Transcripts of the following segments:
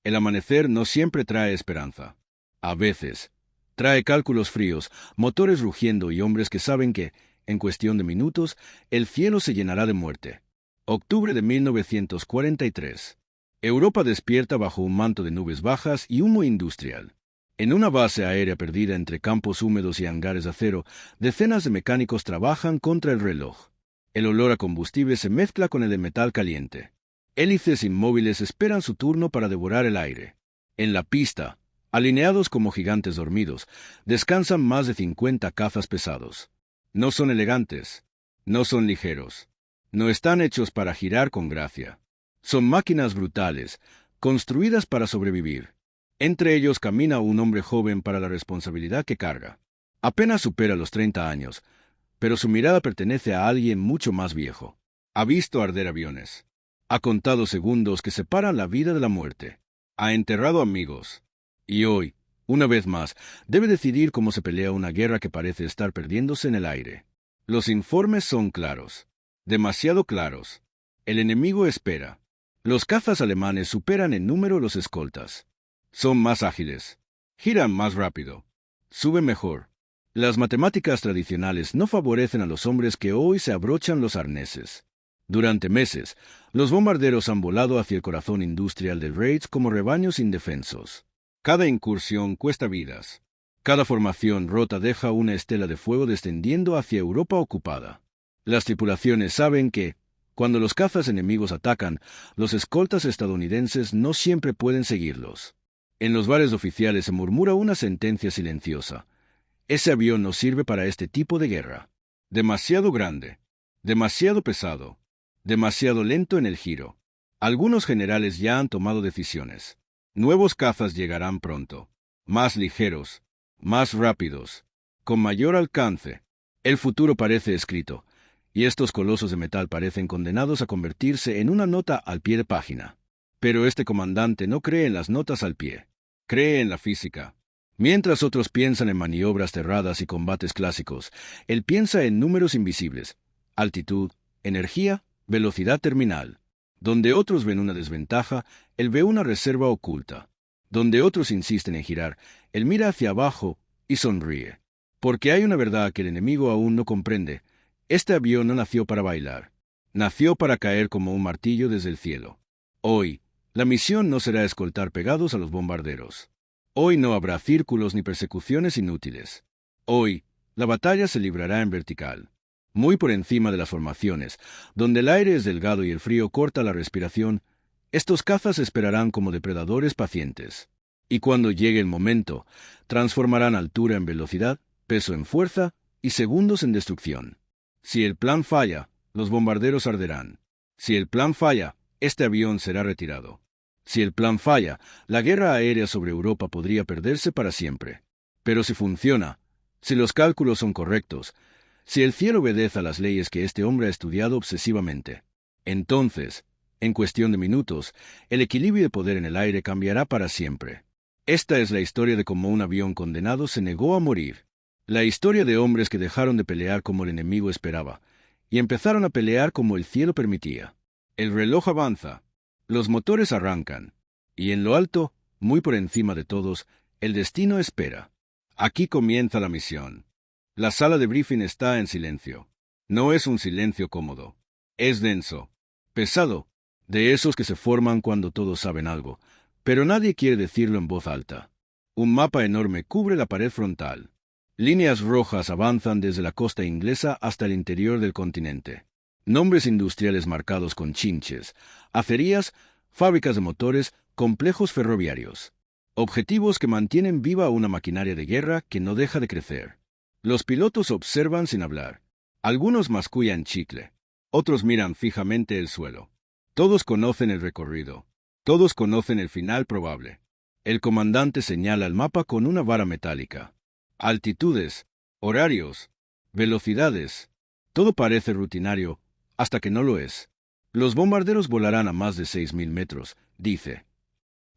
El amanecer no siempre trae esperanza. A veces, trae cálculos fríos, motores rugiendo y hombres que saben que, en cuestión de minutos, el cielo se llenará de muerte. Octubre de 1943. Europa despierta bajo un manto de nubes bajas y humo industrial. En una base aérea perdida entre campos húmedos y hangares de acero, decenas de mecánicos trabajan contra el reloj. El olor a combustible se mezcla con el de metal caliente. Hélices inmóviles esperan su turno para devorar el aire. En la pista, alineados como gigantes dormidos, descansan más de 50 cazas pesados. No son elegantes, no son ligeros, no están hechos para girar con gracia. Son máquinas brutales, construidas para sobrevivir. Entre ellos camina un hombre joven para la responsabilidad que carga. Apenas supera los 30 años, pero su mirada pertenece a alguien mucho más viejo. Ha visto arder aviones. Ha contado segundos que separan la vida de la muerte. Ha enterrado amigos. Y hoy, una vez más, debe decidir cómo se pelea una guerra que parece estar perdiéndose en el aire. Los informes son claros. Demasiado claros. El enemigo espera. Los cazas alemanes superan en número los escoltas. Son más ágiles. Giran más rápido. Suben mejor. Las matemáticas tradicionales no favorecen a los hombres que hoy se abrochan los arneses. Durante meses, los bombarderos han volado hacia el corazón industrial del Reich como rebaños indefensos. Cada incursión cuesta vidas. Cada formación rota deja una estela de fuego descendiendo hacia Europa ocupada. Las tripulaciones saben que, cuando los cazas enemigos atacan, los escoltas estadounidenses no siempre pueden seguirlos. En los bares oficiales se murmura una sentencia silenciosa. Ese avión no sirve para este tipo de guerra. Demasiado grande. Demasiado pesado. Demasiado lento en el giro. Algunos generales ya han tomado decisiones. Nuevos cazas llegarán pronto. Más ligeros. Más rápidos. Con mayor alcance. El futuro parece escrito. Y estos colosos de metal parecen condenados a convertirse en una nota al pie de página. Pero este comandante no cree en las notas al pie. Cree en la física. Mientras otros piensan en maniobras cerradas y combates clásicos, él piensa en números invisibles, altitud, energía, velocidad terminal. Donde otros ven una desventaja, él ve una reserva oculta. Donde otros insisten en girar, él mira hacia abajo y sonríe. Porque hay una verdad que el enemigo aún no comprende. Este avión no nació para bailar. Nació para caer como un martillo desde el cielo. Hoy, la misión no será escoltar pegados a los bombarderos. Hoy no habrá círculos ni persecuciones inútiles. Hoy, la batalla se librará en vertical. Muy por encima de las formaciones, donde el aire es delgado y el frío corta la respiración, estos cazas esperarán como depredadores pacientes. Y cuando llegue el momento, transformarán altura en velocidad, peso en fuerza y segundos en destrucción. Si el plan falla, los bombarderos arderán. Si el plan falla, este avión será retirado. Si el plan falla, la guerra aérea sobre Europa podría perderse para siempre. Pero si funciona, si los cálculos son correctos, si el cielo obedece a las leyes que este hombre ha estudiado obsesivamente, entonces, en cuestión de minutos, el equilibrio de poder en el aire cambiará para siempre. Esta es la historia de cómo un avión condenado se negó a morir. La historia de hombres que dejaron de pelear como el enemigo esperaba, y empezaron a pelear como el cielo permitía. El reloj avanza, los motores arrancan, y en lo alto, muy por encima de todos, el destino espera. Aquí comienza la misión. La sala de briefing está en silencio. No es un silencio cómodo. Es denso, pesado, de esos que se forman cuando todos saben algo, pero nadie quiere decirlo en voz alta. Un mapa enorme cubre la pared frontal. Líneas rojas avanzan desde la costa inglesa hasta el interior del continente. Nombres industriales marcados con chinches, acerías, fábricas de motores, complejos ferroviarios. Objetivos que mantienen viva una maquinaria de guerra que no deja de crecer. Los pilotos observan sin hablar. Algunos mascullan chicle. Otros miran fijamente el suelo. Todos conocen el recorrido. Todos conocen el final probable. El comandante señala el mapa con una vara metálica. Altitudes, horarios, velocidades. Todo parece rutinario, hasta que no lo es. Los bombarderos volarán a más de 6.000 metros, dice.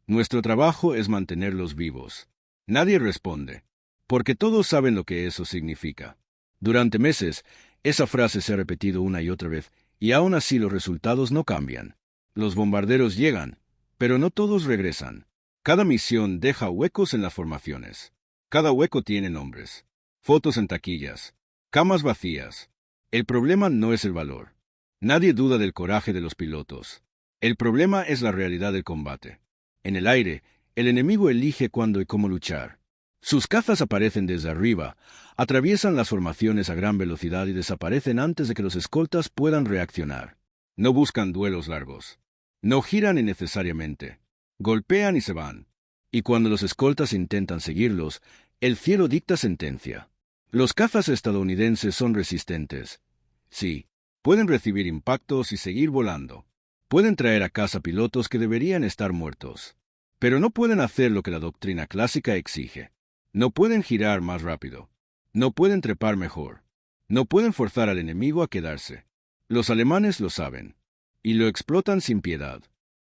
Nuestro trabajo es mantenerlos vivos. Nadie responde, porque todos saben lo que eso significa. Durante meses, esa frase se ha repetido una y otra vez, y aún así los resultados no cambian. Los bombarderos llegan, pero no todos regresan. Cada misión deja huecos en las formaciones. Cada hueco tiene nombres. Fotos en taquillas. Camas vacías. El problema no es el valor. Nadie duda del coraje de los pilotos. El problema es la realidad del combate. En el aire, el enemigo elige cuándo y cómo luchar. Sus cazas aparecen desde arriba, atraviesan las formaciones a gran velocidad y desaparecen antes de que los escoltas puedan reaccionar. No buscan duelos largos. No giran innecesariamente. Golpean y se van. Y cuando los escoltas intentan seguirlos, el cielo dicta sentencia. Los cazas estadounidenses son resistentes. Sí, pueden recibir impactos y seguir volando. Pueden traer a casa pilotos que deberían estar muertos. Pero no pueden hacer lo que la doctrina clásica exige. No pueden girar más rápido. No pueden trepar mejor. No pueden forzar al enemigo a quedarse. Los alemanes lo saben. Y lo explotan sin piedad.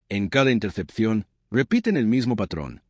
En cada intercepción, repiten el mismo patrón.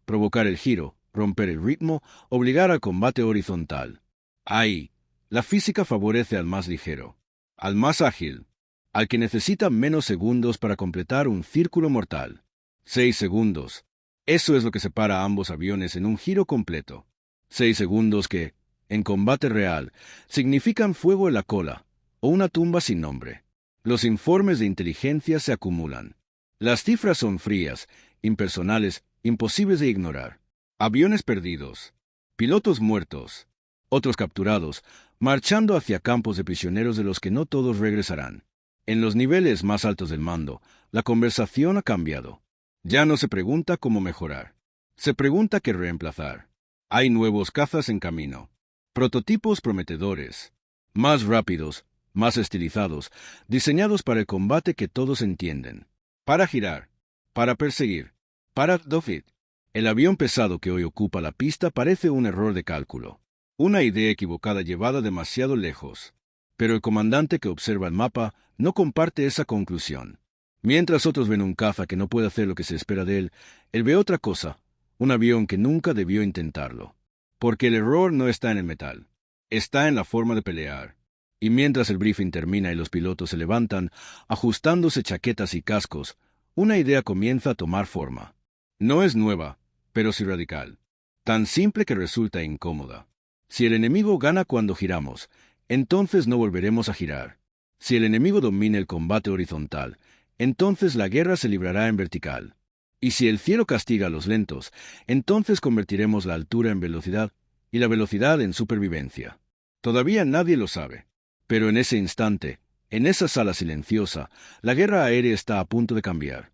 Provocar el giro, romper el ritmo, obligar al combate horizontal. Ahí, la física favorece al más ligero, al más ágil, al que necesita menos segundos para completar un círculo mortal. 6 segundos. Eso es lo que separa a ambos aviones en un giro completo. 6 segundos que, en combate real, significan fuego en la cola o una tumba sin nombre. Los informes de inteligencia se acumulan. Las cifras son frías, impersonales, imposibles de ignorar. Aviones perdidos, pilotos muertos, otros capturados, marchando hacia campos de prisioneros de los que no todos regresarán. En los niveles más altos del mando, la conversación ha cambiado. Ya no se pregunta cómo mejorar. Se pregunta qué reemplazar. Hay nuevos cazas en camino. Prototipos prometedores. Más rápidos, más estilizados, diseñados para el combate que todos entienden. Para girar. Para perseguir. Para dogfight. El avión pesado que hoy ocupa la pista parece un error de cálculo. Una idea equivocada llevada demasiado lejos. Pero el comandante que observa el mapa no comparte esa conclusión. Mientras otros ven un caza que no puede hacer lo que se espera de él ve otra cosa, un avión que nunca debió intentarlo. Porque el error no está en el metal, está en la forma de pelear. Y mientras el briefing termina y los pilotos se levantan, ajustándose chaquetas y cascos, una idea comienza a tomar forma. No es nueva, pero sí radical. Tan simple que resulta incómoda. Si el enemigo gana cuando giramos, entonces no volveremos a girar. Si el enemigo domina el combate horizontal, entonces la guerra se librará en vertical. Y si el cielo castiga a los lentos, entonces convertiremos la altura en velocidad y la velocidad en supervivencia. Todavía nadie lo sabe. Pero en ese instante, en esa sala silenciosa, la guerra aérea está a punto de cambiar.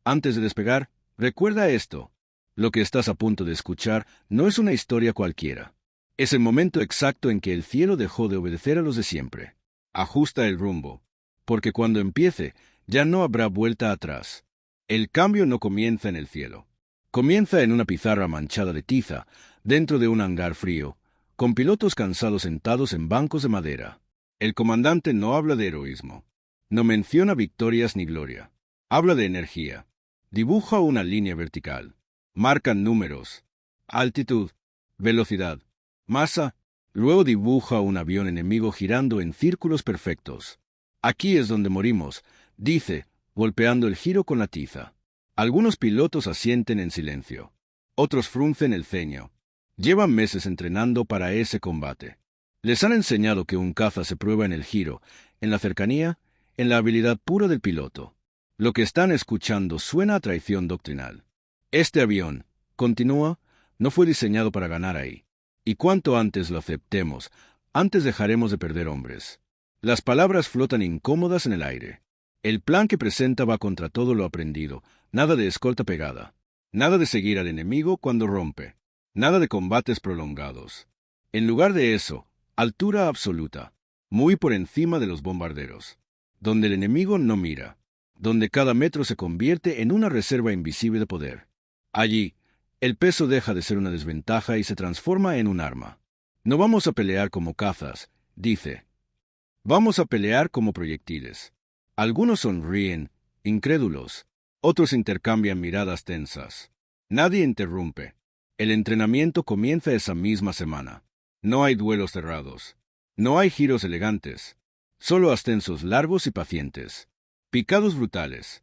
Antes de despegar, recuerda esto. Lo que estás a punto de escuchar no es una historia cualquiera. Es el momento exacto en que el cielo dejó de obedecer a los de siempre. Ajusta el rumbo, porque cuando empiece, ya no habrá vuelta atrás. El cambio no comienza en el cielo. Comienza en una pizarra manchada de tiza, dentro de un hangar frío, con pilotos cansados sentados en bancos de madera. El comandante no habla de heroísmo. No menciona victorias ni gloria. Habla de energía. Dibuja una línea vertical. Marca números. Altitud. Velocidad. Masa. Luego dibuja un avión enemigo girando en círculos perfectos. Aquí es donde morimos, dice, golpeando el giro con la tiza. Algunos pilotos asienten en silencio. Otros fruncen el ceño. Llevan meses entrenando para ese combate. Les han enseñado que un caza se prueba en el giro, en la cercanía, en la habilidad pura del piloto. Lo que están escuchando suena a traición doctrinal. Este avión, continúa, no fue diseñado para ganar ahí. Y cuanto antes lo aceptemos, antes dejaremos de perder hombres. Las palabras flotan incómodas en el aire. El plan que presenta va contra todo lo aprendido, nada de escolta pegada. Nada de seguir al enemigo cuando rompe. Nada de combates prolongados. En lugar de eso, altura absoluta, muy por encima de los bombarderos, donde el enemigo no mira, donde cada metro se convierte en una reserva invisible de poder. Allí, el peso deja de ser una desventaja y se transforma en un arma. No vamos a pelear como cazas, dice. Vamos a pelear como proyectiles. Algunos sonríen, incrédulos, otros intercambian miradas tensas. Nadie interrumpe. El entrenamiento comienza esa misma semana. No hay duelos cerrados. No hay giros elegantes. Solo ascensos largos y pacientes. Picados brutales.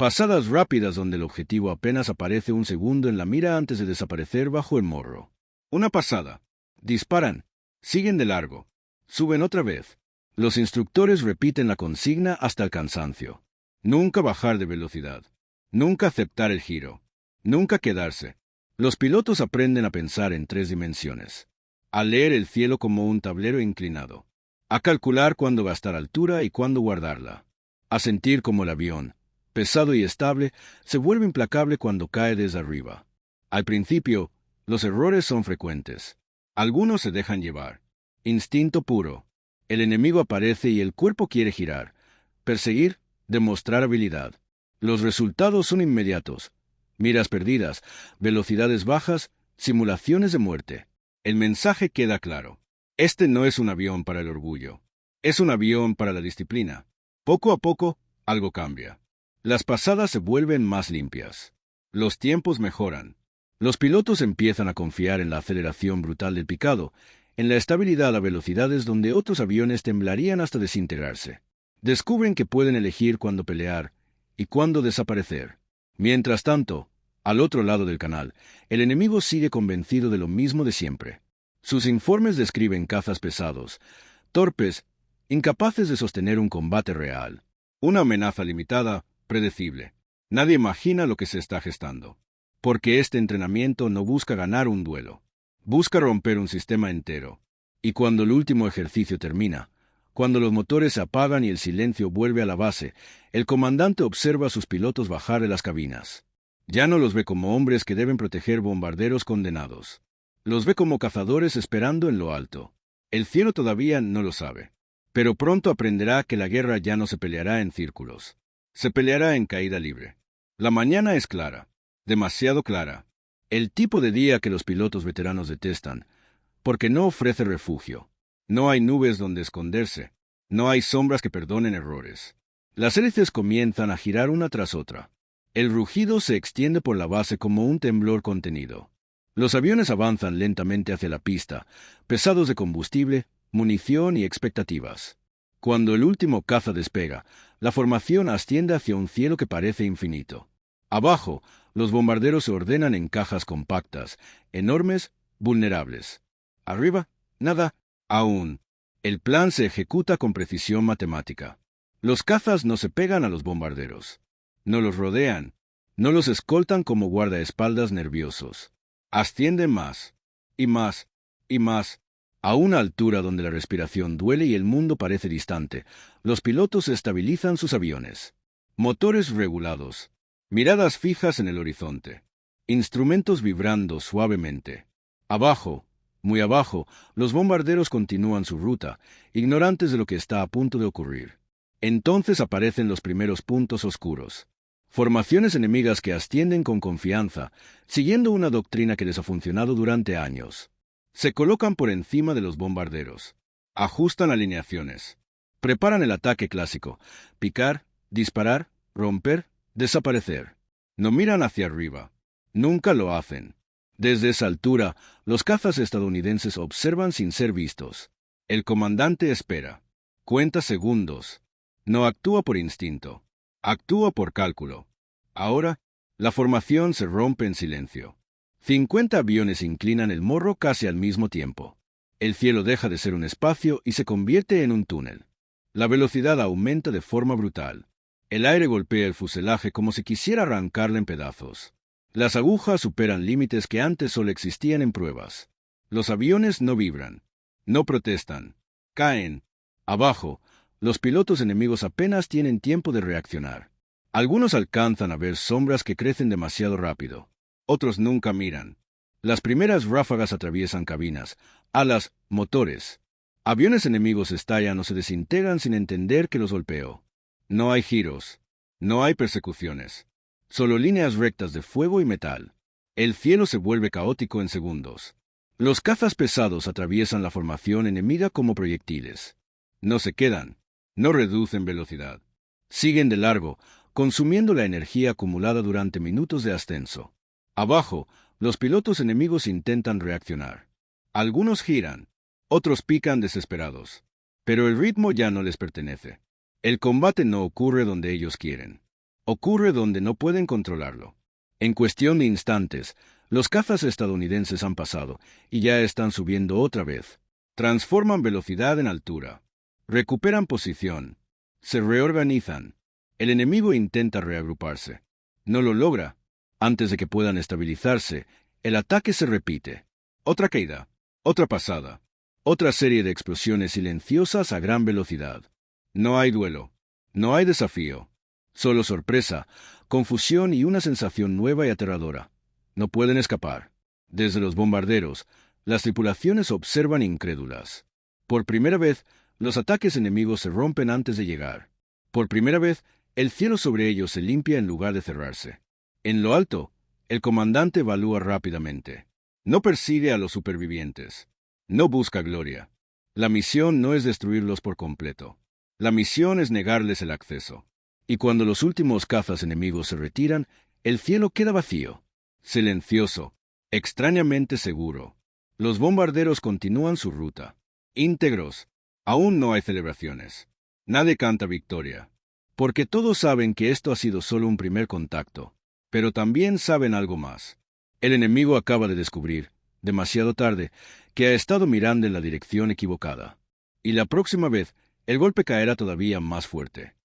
Pasadas rápidas donde el objetivo apenas aparece un segundo en la mira antes de desaparecer bajo el morro. Una pasada. Disparan. Siguen de largo. Suben otra vez. Los instructores repiten la consigna hasta el cansancio. Nunca bajar de velocidad. Nunca aceptar el giro. Nunca quedarse. Los pilotos aprenden a pensar en 3 dimensiones. A leer el cielo como un tablero inclinado. A calcular cuándo gastar altura y cuándo guardarla. A sentir como el avión, pesado y estable, se vuelve implacable cuando cae desde arriba. Al principio, los errores son frecuentes. Algunos se dejan llevar. Instinto puro. El enemigo aparece y el cuerpo quiere girar. Perseguir, demostrar habilidad. Los resultados son inmediatos. Miras perdidas, velocidades bajas, simulaciones de muerte. El mensaje queda claro. Este no es un avión para el orgullo. Es un avión para la disciplina. Poco a poco, algo cambia. Las pasadas se vuelven más limpias. Los tiempos mejoran. Los pilotos empiezan a confiar en la aceleración brutal del picado, en la estabilidad a velocidades donde otros aviones temblarían hasta desintegrarse. Descubren que pueden elegir cuándo pelear y cuándo desaparecer. Mientras tanto, al otro lado del canal, el enemigo sigue convencido de lo mismo de siempre. Sus informes describen cazas pesados, torpes, incapaces de sostener un combate real. Una amenaza limitada, predecible. Nadie imagina lo que se está gestando. Porque este entrenamiento no busca ganar un duelo. Busca romper un sistema entero. Y cuando el último ejercicio termina, cuando los motores se apagan y el silencio vuelve a la base, el comandante observa a sus pilotos bajar de las cabinas. Ya no los ve como hombres que deben proteger bombarderos condenados. Los ve como cazadores esperando en lo alto. El cielo todavía no lo sabe. Pero pronto aprenderá que la guerra ya no se peleará en círculos. Se peleará en caída libre. La mañana es clara. Demasiado clara. El tipo de día que los pilotos veteranos detestan, porque no ofrece refugio. No hay nubes donde esconderse. No hay sombras que perdonen errores. Las hélices comienzan a girar una tras otra. El rugido se extiende por la base como un temblor contenido. Los aviones avanzan lentamente hacia la pista, pesados de combustible, munición y expectativas. Cuando el último caza despega, la formación asciende hacia un cielo que parece infinito. Abajo, los bombarderos se ordenan en cajas compactas, enormes, vulnerables. Arriba, nada, aún. El plan se ejecuta con precisión matemática. Los cazas no se pegan a los bombarderos. No los rodean. No los escoltan como guardaespaldas nerviosos. Ascienden más, y más, y más. A una altura donde la respiración duele y el mundo parece distante, los pilotos estabilizan sus aviones. Motores regulados. Miradas fijas en el horizonte. Instrumentos vibrando suavemente. Abajo, muy abajo, los bombarderos continúan su ruta, ignorantes de lo que está a punto de ocurrir. Entonces aparecen los primeros puntos oscuros. Formaciones enemigas que ascienden con confianza, siguiendo una doctrina que les ha funcionado durante años. Se colocan por encima de los bombarderos. Ajustan alineaciones. Preparan el ataque clásico. Picar, disparar, romper, desaparecer. No miran hacia arriba. Nunca lo hacen. Desde esa altura, los cazas estadounidenses observan sin ser vistos. El comandante espera. Cuenta segundos. No actúa por instinto. Actúa por cálculo. Ahora, la formación se rompe en silencio. 50 aviones inclinan el morro casi al mismo tiempo. El cielo deja de ser un espacio y se convierte en un túnel. La velocidad aumenta de forma brutal. El aire golpea el fuselaje como si quisiera arrancarle en pedazos. Las agujas superan límites que antes solo existían en pruebas. Los aviones no vibran. No protestan. Caen. Abajo, los pilotos enemigos apenas tienen tiempo de reaccionar. Algunos alcanzan a ver sombras que crecen demasiado rápido. Otros nunca miran. Las primeras ráfagas atraviesan cabinas, alas, motores. Aviones enemigos estallan o se desintegran sin entender que los golpeó. No hay giros. No hay persecuciones. Solo líneas rectas de fuego y metal. El cielo se vuelve caótico en segundos. Los cazas pesados atraviesan la formación enemiga como proyectiles. No se quedan. No reducen velocidad. Siguen de largo, consumiendo la energía acumulada durante minutos de ascenso. Abajo, los pilotos enemigos intentan reaccionar. Algunos giran, otros pican desesperados. Pero el ritmo ya no les pertenece. El combate no ocurre donde ellos quieren. Ocurre donde no pueden controlarlo. En cuestión de instantes, los cazas estadounidenses han pasado y ya están subiendo otra vez. Transforman velocidad en altura. Recuperan posición. Se reorganizan. El enemigo intenta reagruparse. No lo logra. Antes de que puedan estabilizarse, el ataque se repite. Otra caída. Otra pasada. Otra serie de explosiones silenciosas a gran velocidad. No hay duelo. No hay desafío. Solo sorpresa, confusión y una sensación nueva y aterradora. No pueden escapar. Desde los bombarderos, las tripulaciones observan incrédulas. Por primera vez, los ataques enemigos se rompen antes de llegar. Por primera vez, el cielo sobre ellos se limpia en lugar de cerrarse. En lo alto, el comandante evalúa rápidamente. No persigue a los supervivientes. No busca gloria. La misión no es destruirlos por completo. La misión es negarles el acceso. Y cuando los últimos cazas enemigos se retiran, el cielo queda vacío, silencioso, extrañamente seguro. Los bombarderos continúan su ruta. Íntegros. Aún no hay celebraciones. Nadie canta victoria. Porque todos saben que esto ha sido solo un primer contacto. Pero también saben algo más. El enemigo acaba de descubrir, demasiado tarde, que ha estado mirando en la dirección equivocada. Y la próxima vez, el golpe caerá todavía más fuerte.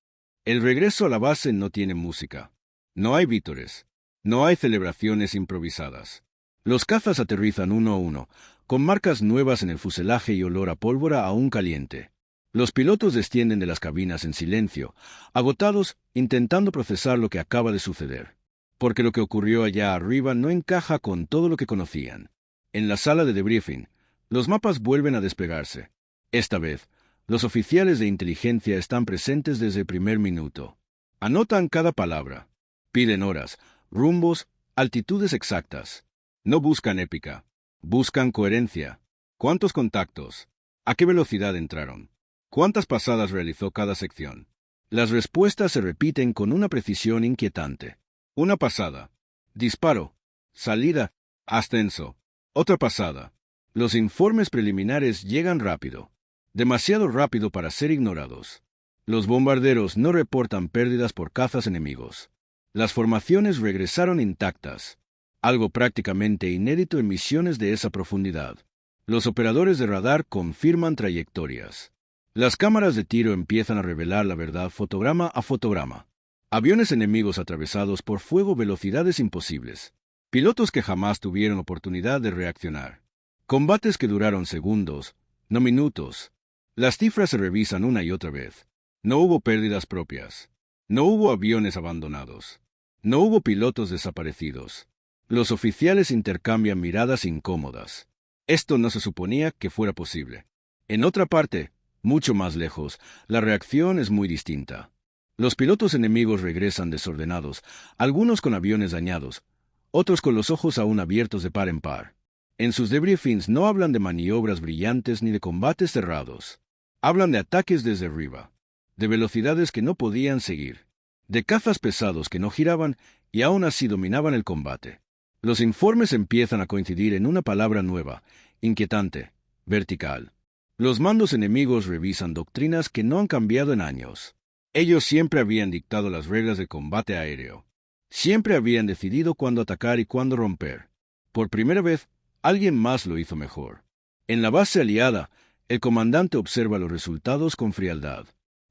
El regreso a la base no tiene música. No hay vítores. No hay celebraciones improvisadas. Los cazas aterrizan uno a uno, con marcas nuevas en el fuselaje y olor a pólvora aún caliente. Los pilotos descienden de las cabinas en silencio, agotados, intentando procesar lo que acaba de suceder. Porque lo que ocurrió allá arriba no encaja con todo lo que conocían. En la sala de debriefing, los mapas vuelven a desplegarse. Esta vez, los oficiales de inteligencia están presentes desde el primer minuto. Anotan cada palabra. Piden horas, rumbos, altitudes exactas. No buscan épica. Buscan coherencia. ¿Cuántos contactos? ¿A qué velocidad entraron? ¿Cuántas pasadas realizó cada sección? Las respuestas se repiten con una precisión inquietante. Una pasada. Disparo. Salida. Ascenso. Otra pasada. Los informes preliminares llegan rápido. Demasiado rápido para ser ignorados. Los bombarderos no reportan pérdidas por cazas enemigos. Las formaciones regresaron intactas, algo prácticamente inédito en misiones de esa profundidad. Los operadores de radar confirman trayectorias. Las cámaras de tiro empiezan a revelar la verdad fotograma a fotograma. Aviones enemigos atravesados por fuego velocidades imposibles. Pilotos que jamás tuvieron oportunidad de reaccionar. Combates que duraron segundos, no minutos. Las cifras se revisan una y otra vez. No hubo pérdidas propias. No hubo aviones abandonados. No hubo pilotos desaparecidos. Los oficiales intercambian miradas incómodas. Esto no se suponía que fuera posible. En otra parte, mucho más lejos, la reacción es muy distinta. Los pilotos enemigos regresan desordenados, algunos con aviones dañados, otros con los ojos aún abiertos de par en par. En sus debriefings no hablan de maniobras brillantes ni de combates cerrados. Hablan de ataques desde arriba, de velocidades que no podían seguir, de cazas pesados que no giraban y aún así dominaban el combate. Los informes empiezan a coincidir en una palabra nueva, inquietante, vertical. Los mandos enemigos revisan doctrinas que no han cambiado en años. Ellos siempre habían dictado las reglas de combate aéreo. Siempre habían decidido cuándo atacar y cuándo romper. Por primera vez, alguien más lo hizo mejor. En la base aliada, el comandante observa los resultados con frialdad.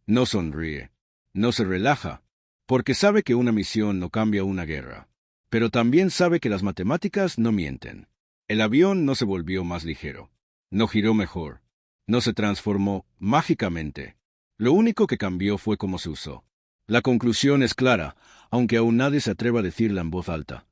No sonríe. No se relaja, porque sabe que una misión no cambia una guerra. Pero también sabe que las matemáticas no mienten. El avión no se volvió más ligero. No giró mejor. No se transformó mágicamente. Lo único que cambió fue cómo se usó. La conclusión es clara, aunque aún nadie se atreva a decirla en voz alta.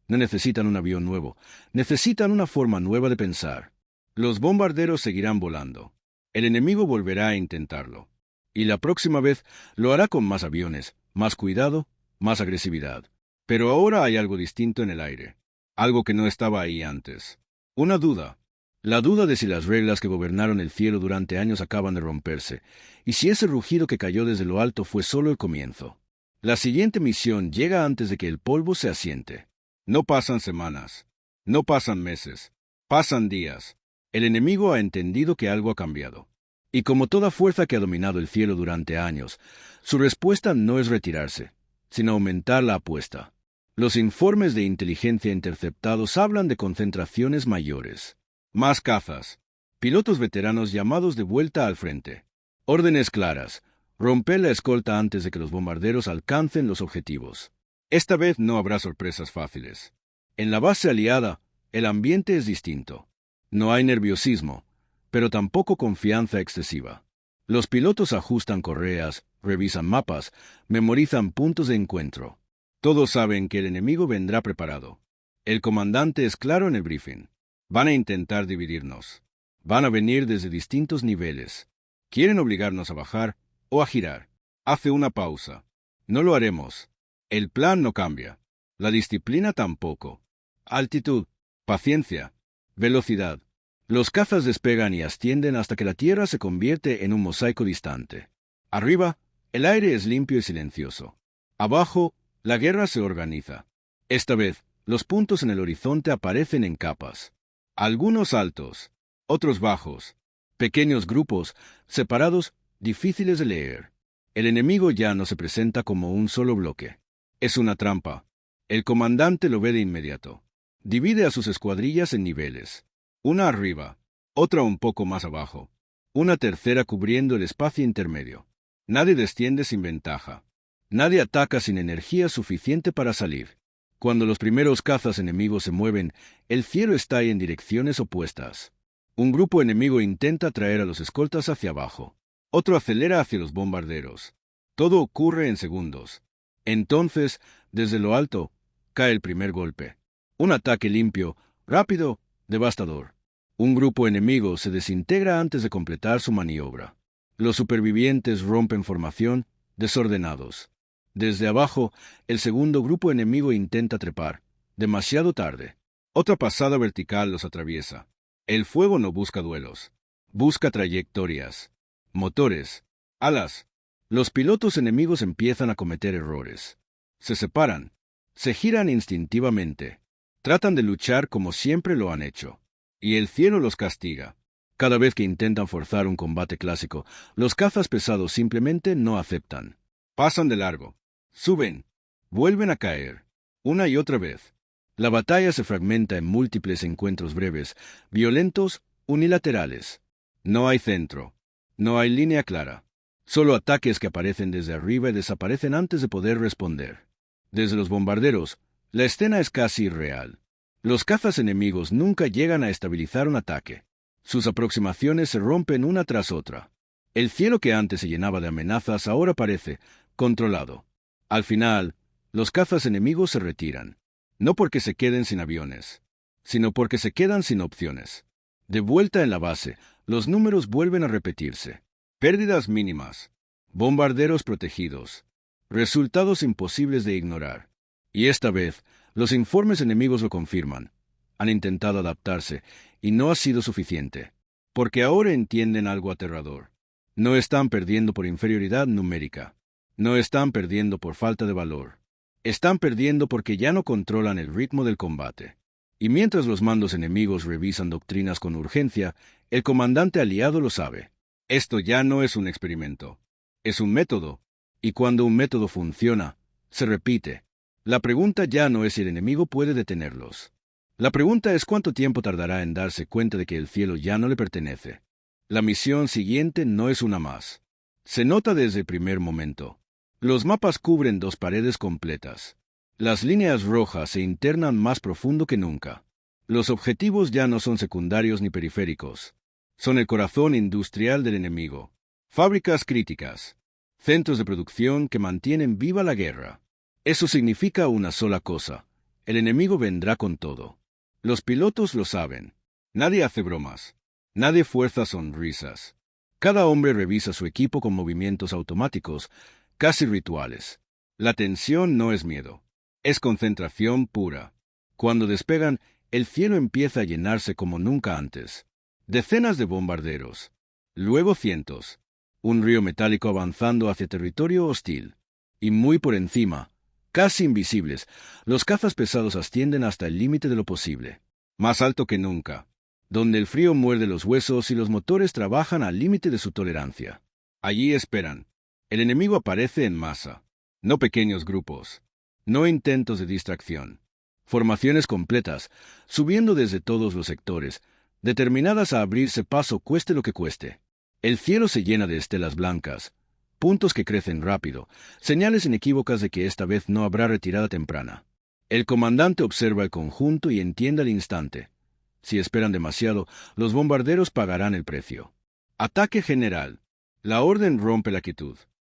No necesitan un avión nuevo. Necesitan una forma nueva de pensar. Los bombarderos seguirán volando. El enemigo volverá a intentarlo. Y la próxima vez lo hará con más aviones, más cuidado, más agresividad. Pero ahora hay algo distinto en el aire. Algo que no estaba ahí antes. Una duda. La duda de si las reglas que gobernaron el cielo durante años acaban de romperse, y si ese rugido que cayó desde lo alto fue solo el comienzo. La siguiente misión llega antes de que el polvo se asiente. No pasan semanas. No pasan meses. Pasan días. El enemigo ha entendido que algo ha cambiado. Y como toda fuerza que ha dominado el cielo durante años, su respuesta no es retirarse, sin aumentar la apuesta. Los informes de inteligencia interceptados hablan de concentraciones mayores. Más cazas. Pilotos veteranos llamados de vuelta al frente. Órdenes claras. Romper la escolta antes de que los bombarderos alcancen los objetivos. Esta vez no habrá sorpresas fáciles. En la base aliada, el ambiente es distinto. No hay nerviosismo, pero tampoco confianza excesiva. Los pilotos ajustan correas, revisan mapas, memorizan puntos de encuentro. Todos saben que el enemigo vendrá preparado. El comandante es claro en el briefing. Van a intentar dividirnos. Van a venir desde distintos niveles. Quieren obligarnos a bajar o a girar. Hace una pausa. No lo haremos. El plan no cambia. La disciplina tampoco. Altitud, paciencia, velocidad. Los cazas despegan y ascienden hasta que la tierra se convierte en un mosaico distante. Arriba, el aire es limpio y silencioso. Abajo, la guerra se organiza. Esta vez, los puntos en el horizonte aparecen en capas. Algunos altos, otros bajos. Pequeños grupos, separados, difíciles de leer. El enemigo ya no se presenta como un solo bloque. Es una trampa. El comandante lo ve de inmediato. Divide a sus escuadrillas en niveles. Una arriba, otra un poco más abajo, una tercera cubriendo el espacio intermedio. Nadie desciende sin ventaja. Nadie ataca sin energía suficiente para salir. Cuando los primeros cazas enemigos se mueven, el cielo está en direcciones opuestas. Un grupo enemigo intenta traer a los escoltas hacia abajo. Otro acelera hacia los bombarderos. Todo ocurre en segundos. Entonces, desde lo alto, cae el primer golpe. Un ataque limpio, rápido, devastador. Un grupo enemigo se desintegra antes de completar su maniobra. Los supervivientes rompen formación, desordenados. Desde abajo, el segundo grupo enemigo intenta trepar. Demasiado tarde. Otra pasada vertical los atraviesa. El fuego no busca duelos. Busca trayectorias. Motores. Alas. Los pilotos enemigos empiezan a cometer errores. Se separan. Se giran instintivamente. Tratan de luchar como siempre lo han hecho. Y el cielo los castiga. Cada vez que intentan forzar un combate clásico, los cazas pesados simplemente no aceptan. Pasan de largo. Suben. Vuelven a caer. Una y otra vez. La batalla se fragmenta en múltiples encuentros breves, violentos, unilaterales. No hay centro. No hay línea clara. Solo ataques que aparecen desde arriba y desaparecen antes de poder responder. Desde los bombarderos, la escena es casi irreal. Los cazas enemigos nunca llegan a estabilizar un ataque. Sus aproximaciones se rompen una tras otra. El cielo que antes se llenaba de amenazas ahora parece controlado. Al final, los cazas enemigos se retiran. No porque se queden sin aviones, sino porque se quedan sin opciones. De vuelta en la base, los números vuelven a repetirse. Pérdidas mínimas. Bombarderos protegidos. Resultados imposibles de ignorar. Y esta vez, los informes enemigos lo confirman. Han intentado adaptarse, y no ha sido suficiente. Porque ahora entienden algo aterrador. No están perdiendo por inferioridad numérica. No están perdiendo por falta de valor. Están perdiendo porque ya no controlan el ritmo del combate. Y mientras los mandos enemigos revisan doctrinas con urgencia, el comandante aliado lo sabe. Esto ya no es un experimento. Es un método. Y cuando un método funciona, se repite. La pregunta ya no es si el enemigo puede detenerlos. La pregunta es cuánto tiempo tardará en darse cuenta de que el cielo ya no le pertenece. La misión siguiente no es una más. Se nota desde el primer momento. Los mapas cubren 2 paredes completas. Las líneas rojas se internan más profundo que nunca. Los objetivos ya no son secundarios ni periféricos. Son el corazón industrial del enemigo. Fábricas críticas. Centros de producción que mantienen viva la guerra. Eso significa una sola cosa. El enemigo vendrá con todo. Los pilotos lo saben. Nadie hace bromas. Nadie fuerza sonrisas. Cada hombre revisa su equipo con movimientos automáticos, casi rituales. La tensión no es miedo. Es concentración pura. Cuando despegan, el cielo empieza a llenarse como nunca antes. Decenas de bombarderos. Luego cientos. Un río metálico avanzando hacia territorio hostil. Y muy por encima, casi invisibles, los cazas pesados ascienden hasta el límite de lo posible. Más alto que nunca. Donde el frío muerde los huesos y los motores trabajan al límite de su tolerancia. Allí esperan. El enemigo aparece en masa. No pequeños grupos. No intentos de distracción. Formaciones completas, subiendo desde todos los sectores, determinadas a abrirse paso cueste lo que cueste. El cielo se llena de estelas blancas, puntos que crecen rápido, señales inequívocas de que esta vez no habrá retirada temprana. El comandante observa el conjunto y entiende al instante. Si esperan demasiado, los bombarderos pagarán el precio. Ataque general. La orden rompe la quietud.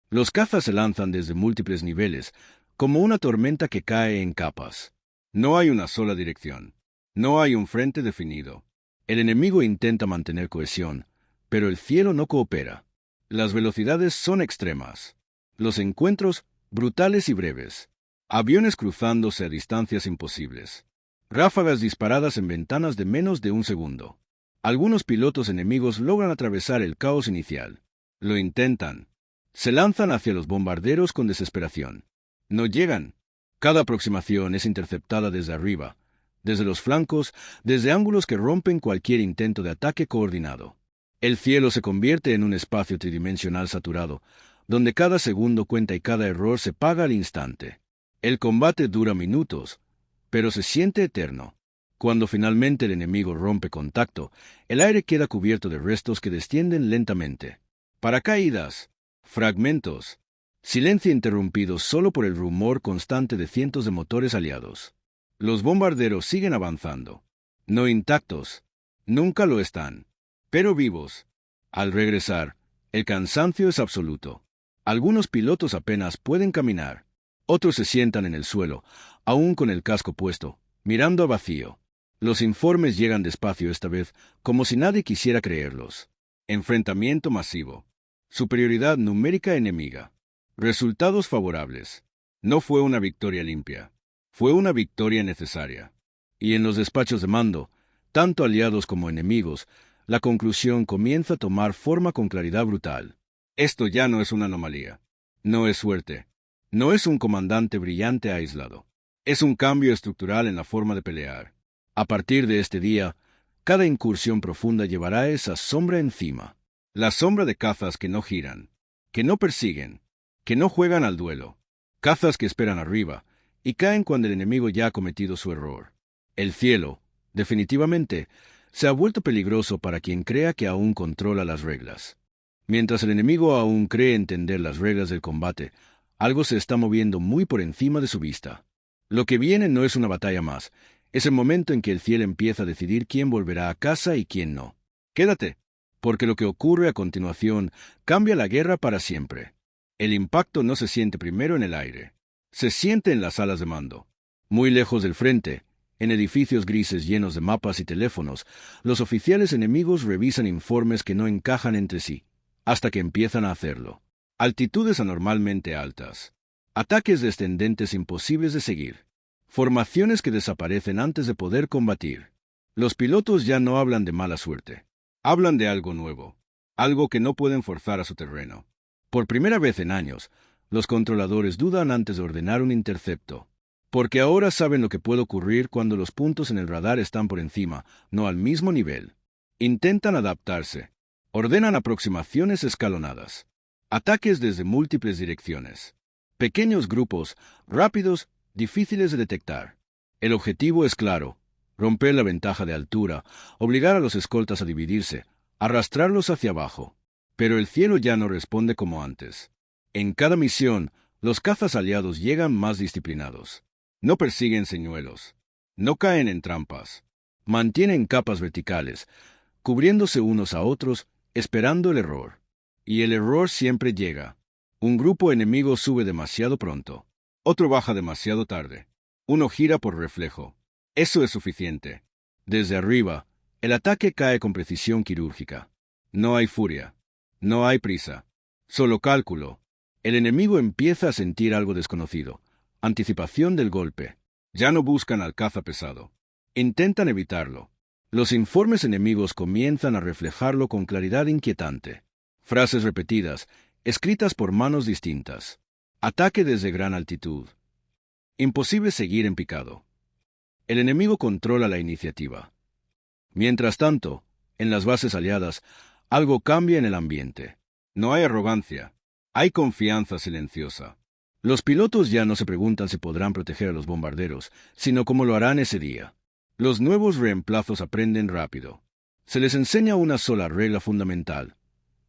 Los cazas se lanzan desde múltiples niveles, como una tormenta que cae en capas. No hay una sola dirección. No hay un frente definido. El enemigo intenta mantener cohesión, pero el cielo no coopera. Las velocidades son extremas. Los encuentros, brutales y breves. Aviones cruzándose a distancias imposibles. Ráfagas disparadas en ventanas de menos de un segundo. Algunos pilotos enemigos logran atravesar el caos inicial. Lo intentan. Se lanzan hacia los bombarderos con desesperación. No llegan. Cada aproximación es interceptada desde arriba, desde los flancos, desde ángulos que rompen cualquier intento de ataque coordinado. El cielo se convierte en un espacio tridimensional saturado, donde cada segundo cuenta y cada error se paga al instante. El combate dura minutos, pero se siente eterno. Cuando finalmente el enemigo rompe contacto, el aire queda cubierto de restos que descienden lentamente. Paracaídas, fragmentos, silencio interrumpido solo por el rumor constante de cientos de motores aliados. Los bombarderos siguen avanzando. No intactos, nunca lo están, pero vivos. Al regresar, el cansancio es absoluto. Algunos pilotos apenas pueden caminar. Otros se sientan en el suelo, aún con el casco puesto, mirando a vacío. Los informes llegan despacio esta vez, como si nadie quisiera creerlos. Enfrentamiento masivo. Superioridad numérica enemiga. Resultados favorables. No fue una victoria limpia. Fue una victoria necesaria. Y en los despachos de mando, tanto aliados como enemigos, la conclusión comienza a tomar forma con claridad brutal. Esto ya no es una anomalía. No es suerte. No es un comandante brillante aislado. Es un cambio estructural en la forma de pelear. A partir de este día, cada incursión profunda llevará esa sombra encima. La sombra de cazas que no giran, que no persiguen, que no juegan al duelo. Cazas que esperan arriba y caen cuando el enemigo ya ha cometido su error. El cielo, definitivamente, se ha vuelto peligroso para quien crea que aún controla las reglas. Mientras el enemigo aún cree entender las reglas del combate, algo se está moviendo muy por encima de su vista. Lo que viene no es una batalla más, es el momento en que el cielo empieza a decidir quién volverá a casa y quién no. Quédate, porque lo que ocurre a continuación cambia la guerra para siempre. El impacto no se siente primero en el aire, se siente en las salas de mando. Muy lejos del frente, en edificios grises llenos de mapas y teléfonos, los oficiales enemigos revisan informes que no encajan entre sí, hasta que empiezan a hacerlo. Altitudes anormalmente altas. Ataques descendentes imposibles de seguir. Formaciones que desaparecen antes de poder combatir. Los pilotos ya no hablan de mala suerte. Hablan de algo nuevo. Algo que no pueden forzar a su terreno. Por primera vez en años, los controladores dudan antes de ordenar un intercepto. Porque ahora saben lo que puede ocurrir cuando los puntos en el radar están por encima, no al mismo nivel. Intentan adaptarse. Ordenan aproximaciones escalonadas. Ataques desde múltiples direcciones. Pequeños grupos, rápidos, difíciles de detectar. El objetivo es claro: romper la ventaja de altura, obligar a los escoltas a dividirse, arrastrarlos hacia abajo. Pero el cielo ya no responde como antes. En cada misión, los cazas aliados llegan más disciplinados. No persiguen señuelos. No caen en trampas. Mantienen capas verticales, cubriéndose unos a otros, esperando el error. Y el error siempre llega. Un grupo enemigo sube demasiado pronto. Otro baja demasiado tarde. Uno gira por reflejo. Eso es suficiente. Desde arriba, el ataque cae con precisión quirúrgica. No hay furia. No hay prisa. Solo cálculo. El enemigo empieza a sentir algo desconocido. Anticipación del golpe. Ya no buscan al caza pesado. Intentan evitarlo. Los informes enemigos comienzan a reflejarlo con claridad inquietante. Frases repetidas, escritas por manos distintas. Ataque desde gran altitud. Imposible seguir en picado. El enemigo controla la iniciativa. Mientras tanto, en las bases aliadas, algo cambia en el ambiente. No hay arrogancia. Hay confianza silenciosa. Los pilotos ya no se preguntan si podrán proteger a los bombarderos, sino cómo lo harán ese día. Los nuevos reemplazos aprenden rápido. Se les enseña una sola regla fundamental.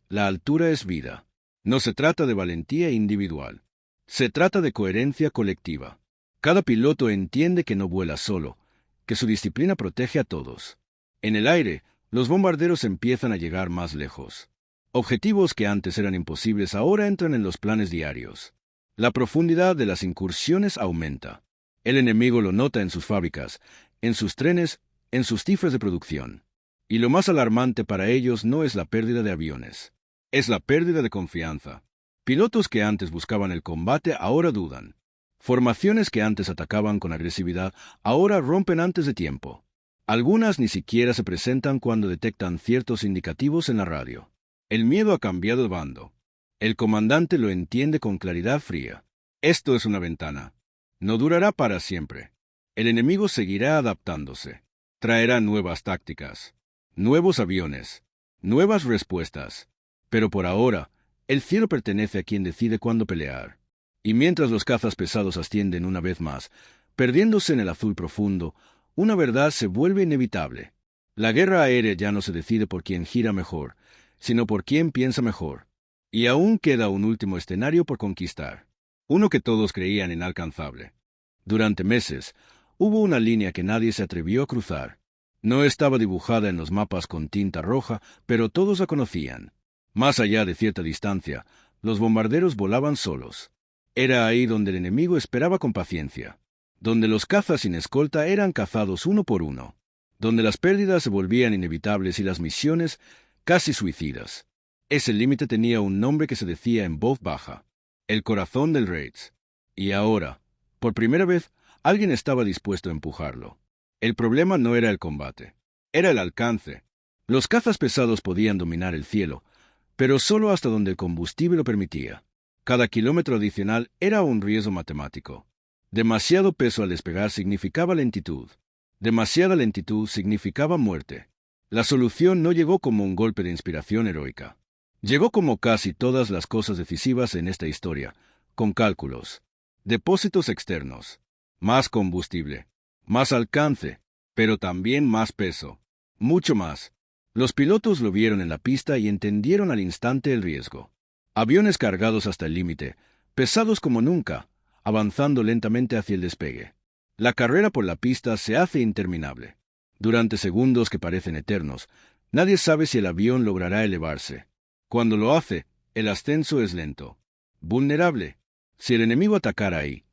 La altura es vida. No se trata de valentía individual. Se trata de coherencia colectiva. Cada piloto entiende que no vuela solo, que su disciplina protege a todos. En el aire, los bombarderos empiezan a llegar más lejos. Objetivos que antes eran imposibles ahora entran en los planes diarios. La profundidad de las incursiones aumenta. El enemigo lo nota en sus fábricas, en sus trenes, en sus cifras de producción. Y lo más alarmante para ellos no es la pérdida de aviones. Es la pérdida de confianza. Pilotos que antes buscaban el combate ahora dudan. Formaciones que antes atacaban con agresividad ahora rompen antes de tiempo. Algunas ni siquiera se presentan cuando detectan ciertos indicativos en la radio. El miedo ha cambiado de bando. El comandante lo entiende con claridad fría. Esto es una ventana. No durará para siempre. El enemigo seguirá adaptándose. Traerá nuevas tácticas, nuevos aviones, nuevas respuestas. Pero por ahora, el cielo pertenece a quien decide cuándo pelear. Y mientras los cazas pesados ascienden una vez más, perdiéndose en el azul profundo, una verdad se vuelve inevitable. La guerra aérea ya no se decide por quien gira mejor, sino por quien piensa mejor. Y aún queda un último escenario por conquistar. Uno que todos creían inalcanzable. Durante meses, hubo una línea que nadie se atrevió a cruzar. No estaba dibujada en los mapas con tinta roja, pero todos la conocían. Más allá de cierta distancia, los bombarderos volaban solos. Era ahí donde el enemigo esperaba con paciencia. Donde los cazas sin escolta eran cazados uno por uno. Donde las pérdidas se volvían inevitables y las misiones casi suicidas. Ese límite tenía un nombre que se decía en voz baja: el corazón del Raids. Y ahora, por primera vez, alguien estaba dispuesto a empujarlo. El problema no era el combate, era el alcance. Los cazas pesados podían dominar el cielo, pero solo hasta donde el combustible lo permitía. Cada kilómetro adicional era un riesgo matemático. Demasiado peso al despegar significaba lentitud. Demasiada lentitud significaba muerte. La solución no llegó como un golpe de inspiración heroica. Llegó como casi todas las cosas decisivas en esta historia, con cálculos, depósitos externos, más combustible, más alcance, pero también más peso, mucho más. Los pilotos lo vieron en la pista y entendieron al instante el riesgo. Aviones cargados hasta el límite, pesados como nunca, avanzando lentamente hacia el despegue. La carrera por la pista se hace interminable. Durante segundos que parecen eternos, nadie sabe si el avión logrará elevarse. Cuando lo hace, el ascenso es lento, vulnerable. Si el enemigo atacara ahí,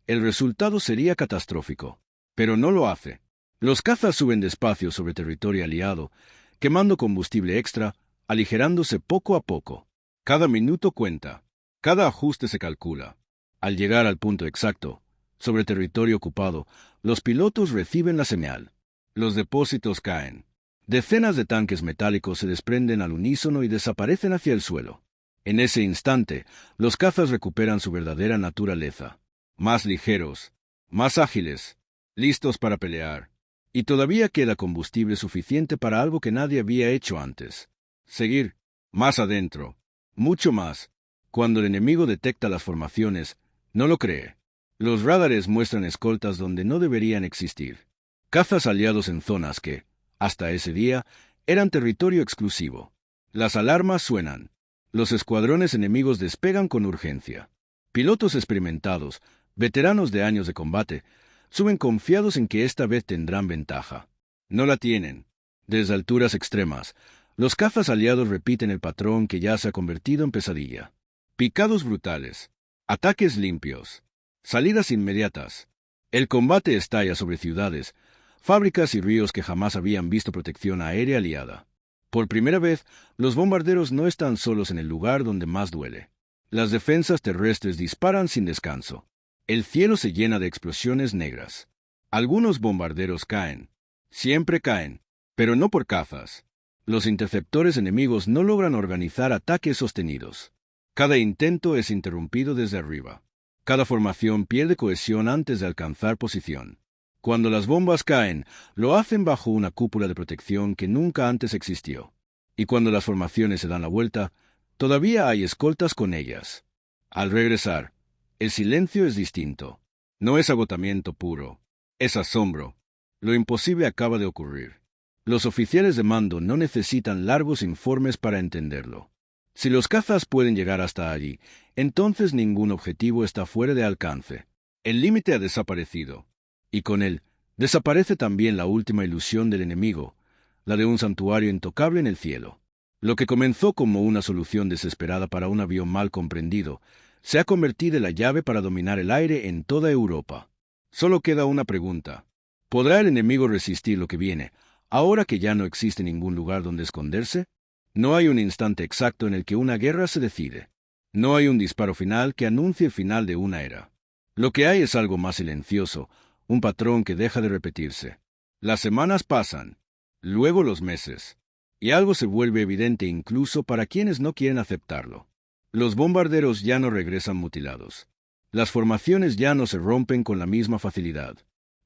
el resultado sería catastrófico. Pero no lo hace. Los cazas suben despacio sobre territorio aliado, quemando combustible extra, aligerándose poco a poco. Cada minuto cuenta. Cada ajuste se calcula. Al llegar al punto exacto, sobre territorio ocupado, los pilotos reciben la señal. Los depósitos caen. Decenas de tanques metálicos se desprenden al unísono y desaparecen hacia el suelo. En ese instante, los cazas recuperan su verdadera naturaleza. Más ligeros, más ágiles, listos para pelear. Y todavía queda combustible suficiente para algo que nadie había hecho antes. Seguir, más adentro, mucho más. Cuando el enemigo detecta las formaciones, no lo cree. Los radares muestran escoltas donde no deberían existir. Cazas aliados en zonas que, hasta ese día, eran territorio exclusivo. Las alarmas suenan. Los escuadrones enemigos despegan con urgencia. Pilotos experimentados, veteranos de años de combate, suben confiados en que esta vez tendrán ventaja. No la tienen. Desde alturas extremas, los cazas aliados repiten el patrón que ya se ha convertido en pesadilla. Picados brutales. Ataques limpios. Salidas inmediatas. El combate estalla sobre ciudades, fábricas y ríos que jamás habían visto protección aérea aliada. Por primera vez, los bombarderos no están solos en el lugar donde más duele. Las defensas terrestres disparan sin descanso. El cielo se llena de explosiones negras. Algunos bombarderos caen. Siempre caen, pero no por cazas. Los interceptores enemigos no logran organizar ataques sostenidos. Cada intento es interrumpido desde arriba. Cada formación pierde cohesión antes de alcanzar posición. Cuando las bombas caen, lo hacen bajo una cúpula de protección que nunca antes existió. Y cuando las formaciones se dan la vuelta, todavía hay escoltas con ellas. Al regresar, El silencio es distinto. No es agotamiento puro. Es asombro. Lo imposible acaba de ocurrir. Los oficiales de mando no necesitan largos informes para entenderlo. Si los cazas pueden llegar hasta allí, entonces ningún objetivo está fuera de alcance. El límite ha desaparecido. Y con él, desaparece también la última ilusión del enemigo, la de un santuario intocable en el cielo. Lo que comenzó como una solución desesperada para un avión mal comprendido, se ha convertido en la llave para dominar el aire en toda Europa. Solo queda una pregunta. ¿Podrá el enemigo resistir lo que viene, ahora que ya no existe ningún lugar donde esconderse? No hay un instante exacto en el que una guerra se decide. No hay un disparo final que anuncie el final de una era. Lo que hay es algo más silencioso, un patrón que deja de repetirse. Las semanas pasan, luego los meses, y algo se vuelve evidente incluso para quienes no quieren aceptarlo. Los bombarderos ya no regresan mutilados. Las formaciones ya no se rompen con la misma facilidad.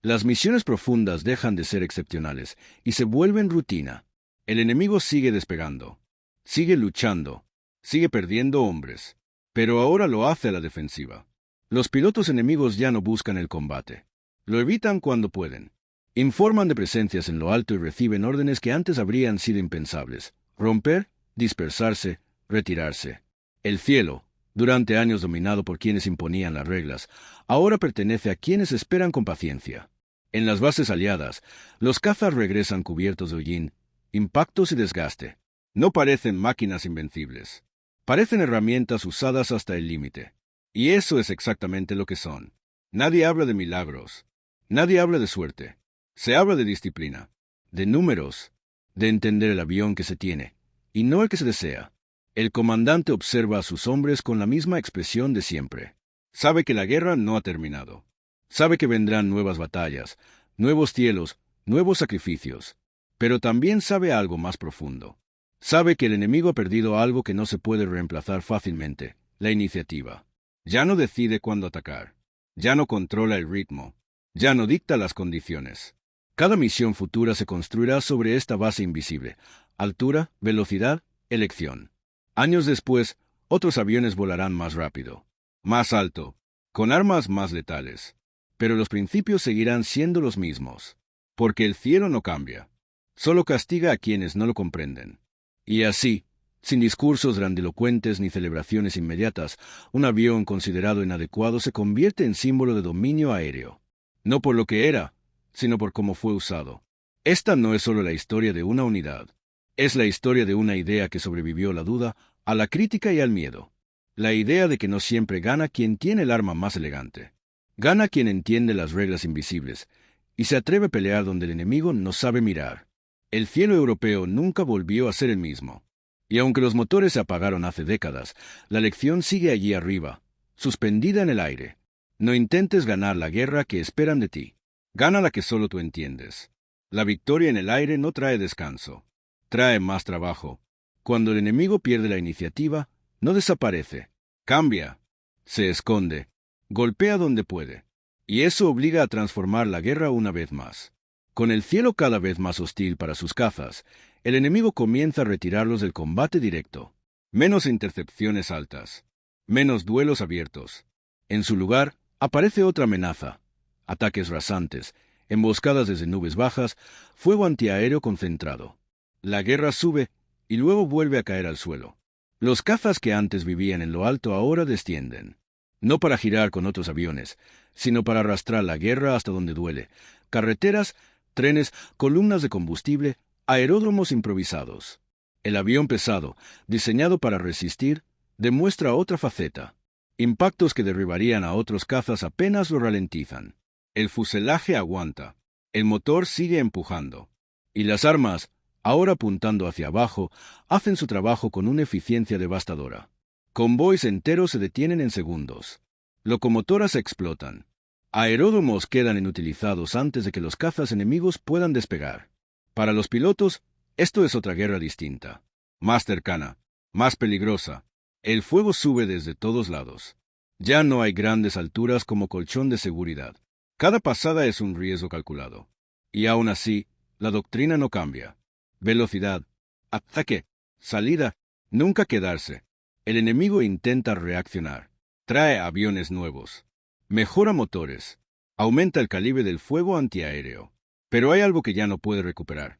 Las misiones profundas dejan de ser excepcionales y se vuelven rutina. El enemigo sigue despegando, sigue luchando, sigue perdiendo hombres, pero ahora lo hace a la defensiva. Los pilotos enemigos ya no buscan el combate. Lo evitan cuando pueden. Informan de presencias en lo alto y reciben órdenes que antes habrían sido impensables. Romper, dispersarse, retirarse. El cielo, durante años dominado por quienes imponían las reglas, ahora pertenece a quienes esperan con paciencia. En las bases aliadas, los cazas regresan cubiertos de hollín, impactos y desgaste. No parecen máquinas invencibles. Parecen herramientas usadas hasta el límite. Y eso es exactamente lo que son. Nadie habla de milagros. Nadie habla de suerte. Se habla de disciplina, de números, de entender el avión que se tiene, y no el que se desea. El comandante observa a sus hombres con la misma expresión de siempre. Sabe que la guerra no ha terminado. Sabe que vendrán nuevas batallas, nuevos cielos, nuevos sacrificios. Pero también sabe algo más profundo. Sabe que el enemigo ha perdido algo que no se puede reemplazar fácilmente, la iniciativa. Ya no decide cuándo atacar. Ya no controla el ritmo. Ya no dicta las condiciones. Cada misión futura se construirá sobre esta base invisible: altura, velocidad, elección. Años después, otros aviones volarán más rápido, más alto, con armas más letales. Pero los principios seguirán siendo los mismos. Porque el cielo no cambia. Solo castiga a quienes no lo comprenden. Y así, sin discursos grandilocuentes ni celebraciones inmediatas, un avión considerado inadecuado se convierte en símbolo de dominio aéreo. No por lo que era, sino por cómo fue usado. Esta no es solo la historia de una unidad. Es la historia de una idea que sobrevivió a la duda, a la crítica y al miedo. La idea de que no siempre gana quien tiene el arma más elegante. Gana quien entiende las reglas invisibles y se atreve a pelear donde el enemigo no sabe mirar. El cielo europeo nunca volvió a ser el mismo. Y aunque los motores se apagaron hace décadas, la lección sigue allí arriba, suspendida en el aire. No intentes ganar la guerra que esperan de ti. Gana la que solo tú entiendes. La victoria en el aire no trae descanso. Trae más trabajo. Cuando el enemigo pierde la iniciativa, no desaparece. Cambia. Se esconde. Golpea donde puede. Y eso obliga a transformar la guerra una vez más. Con el cielo cada vez más hostil para sus cazas, el enemigo comienza a retirarlos del combate directo. Menos intercepciones altas. Menos duelos abiertos. En su lugar, aparece otra amenaza. Ataques rasantes, emboscadas desde nubes bajas, fuego antiaéreo concentrado. La guerra sube y luego vuelve a caer al suelo. Los cazas que antes vivían en lo alto ahora descienden. No para girar con otros aviones, sino para arrastrar la guerra hasta donde duele. Carreteras, trenes, columnas de combustible, aeródromos improvisados. El avión pesado, diseñado para resistir, demuestra otra faceta. Impactos que derribarían a otros cazas apenas lo ralentizan. El fuselaje aguanta. El motor sigue empujando. Y las armas, ahora apuntando hacia abajo, hacen su trabajo con una eficiencia devastadora. Convoys enteros se detienen en segundos. Locomotoras explotan. Aeródromos quedan inutilizados antes de que los cazas enemigos puedan despegar. Para los pilotos, esto es otra guerra distinta. Más cercana, más peligrosa. El fuego sube desde todos lados. Ya no hay grandes alturas como colchón de seguridad. Cada pasada es un riesgo calculado. Y aún así, la doctrina no cambia. Velocidad, ataque, salida, nunca quedarse. El enemigo intenta reaccionar. Trae aviones nuevos. Mejora motores. Aumenta el calibre del fuego antiaéreo. Pero hay algo que ya no puede recuperar.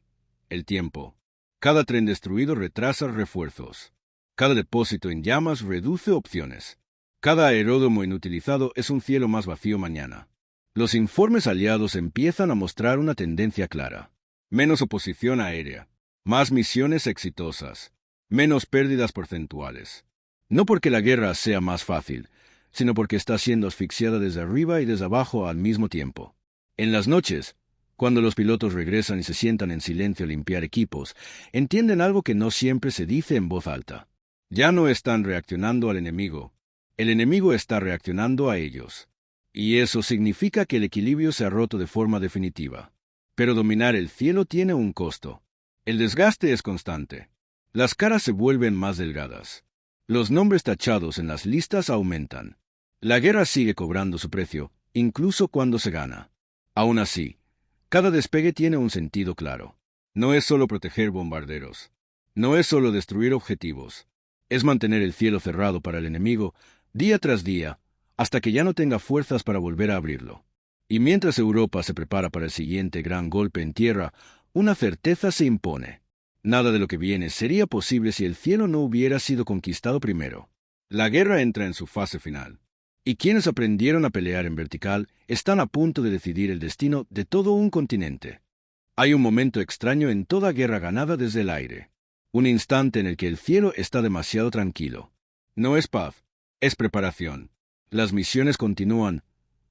El tiempo. Cada tren destruido retrasa refuerzos. Cada depósito en llamas reduce opciones. Cada aeródromo inutilizado es un cielo más vacío mañana. Los informes aliados empiezan a mostrar una tendencia clara. Menos oposición aérea. Más misiones exitosas. Menos pérdidas porcentuales. No porque la guerra sea más fácil, sino porque está siendo asfixiada desde arriba y desde abajo al mismo tiempo. En las noches, cuando los pilotos regresan y se sientan en silencio a limpiar equipos, entienden algo que no siempre se dice en voz alta. Ya no están reaccionando al enemigo. El enemigo está reaccionando a ellos. Y eso significa que el equilibrio se ha roto de forma definitiva. Pero dominar el cielo tiene un costo. El desgaste es constante. Las caras se vuelven más delgadas. Los nombres tachados en las listas aumentan. La guerra sigue cobrando su precio, incluso cuando se gana. Aún así, cada despegue tiene un sentido claro. No es solo proteger bombarderos. No es solo destruir objetivos. Es mantener el cielo cerrado para el enemigo, día tras día, hasta que ya no tenga fuerzas para volver a abrirlo. Y mientras Europa se prepara para el siguiente gran golpe en tierra, una certeza se impone. Nada de lo que viene sería posible si el cielo no hubiera sido conquistado primero. La guerra entra en su fase final. Y quienes aprendieron a pelear en vertical están a punto de decidir el destino de todo un continente. Hay un momento extraño en toda guerra ganada desde el aire. Un instante en el que el cielo está demasiado tranquilo. No es paz, es preparación. Las misiones continúan,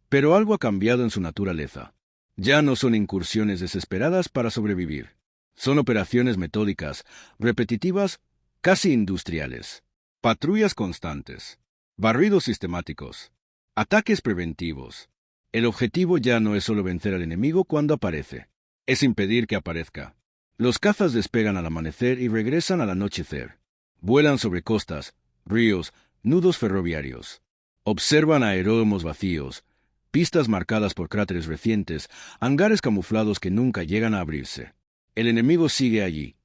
pero algo ha cambiado en su naturaleza. Ya no son incursiones desesperadas para sobrevivir. Son operaciones metódicas, repetitivas, casi industriales. Patrullas constantes. Barridos sistemáticos. Ataques preventivos. El objetivo ya no es solo vencer al enemigo cuando aparece. Es impedir que aparezca. Los cazas despegan al amanecer y regresan al anochecer. Vuelan sobre costas, ríos, nudos ferroviarios. Observan aeródromos vacíos, pistas marcadas por cráteres recientes, hangares camuflados que nunca llegan a abrirse. El enemigo sigue allí,